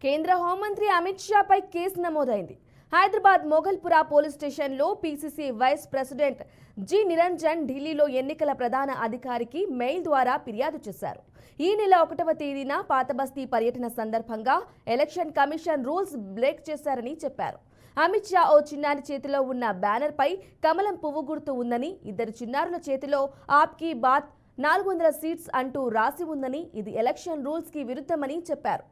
కేంద్ర హోంమంత్రి అమిత్ షాపై కేసు నమోదైంది. హైదరాబాద్ మొగల్పురా పోలీస్ స్టేషన్లో PCC vice president G Niranjan ఢిల్లీలో ఎన్నికల ప్రధాన అధికారికి మెయిల్ ద్వారా ఫిర్యాదు చేశారు. ఈ నెల 1వ తేదీన పాతబస్తీ పర్యటన సందర్భంగా ఎలక్షన్ కమిషన్ రూల్స్ బ్రేక్ చేశారని చెప్పారు. అమిత్ షా ఓ చిన్నారి చేతిలో ఉన్న బ్యానర్ పై కమలం పువ్వు గుర్తు ఉందని, ఇద్దరు చిన్నారుల చేతిలో ఆప్కి బాత్ 400 సీట్స్ అంటూ రాసి ఉందని, ఇది ఎలక్షన్ రూల్స్ కి విరుద్ధమని చెప్పారు.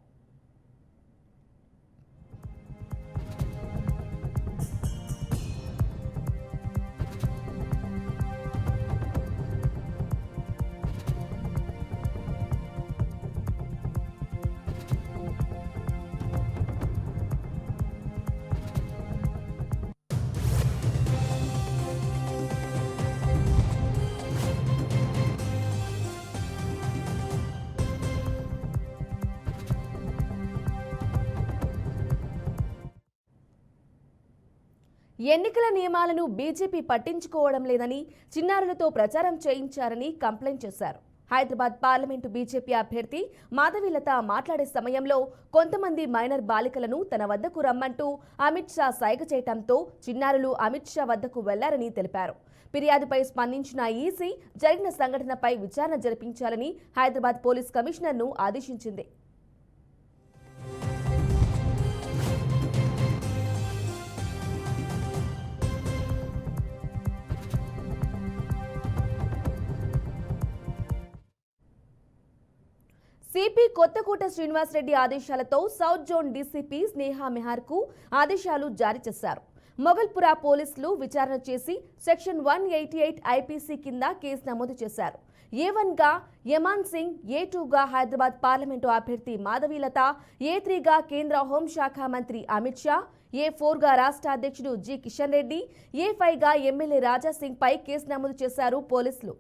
ఎన్నికల నియమాలను బీజేపీ పట్టించుకోవడం లేదని, చిన్నారులతో ప్రచారం చేయించారని కంప్లైంట్ చేశారు. హైదరాబాద్ పార్లమెంటు బీజేపీ అభ్యర్థి మాధవీలత మాట్లాడే సమయంలో కొంతమంది మైనర్ బాలికలను తన వద్దకు రమ్మంటూ అమిత్ షా సైగ చేయడంతో చిన్నారులు అమిత్ షా వద్దకు వెళ్లారని తెలిపారు. ఫిర్యాదుపై స్పందించిన ఈసీ జరిగిన సంఘటనపై విచారణ జరిపించాలని హైదరాబాద్ పోలీస్ కమిషనర్ను ఆదేశించింది. సిపి కొత్తకోట శ్రీనివాసరెడ్డి ఆదేశాలతో సౌత్ జోన్ డీసీపీ స్నేహా మెహార్కు ఆదేశాలు జారీ చేశారు. మొగల్పురా పోలీసులు విచారణ చేసి సెక్షన్ 188 ఐపీసీ కింద కేసు నమోదు చేశారు. A1గా యమాన్ సింగ్, A2గా హైదరాబాద్ పార్లమెంటు అభ్యర్థి మాధవీలత, A3గా కేంద్ర హోంశాఖ మంత్రి అమిత్ షా, A4గా రాష్ట్ర అధ్యక్షుడు జి కిషన్ రెడ్డి, A5గా ఎమ్మెల్యే రాజా సింగ్ పై కేసు నమోదు చేశారు పోలీసులు.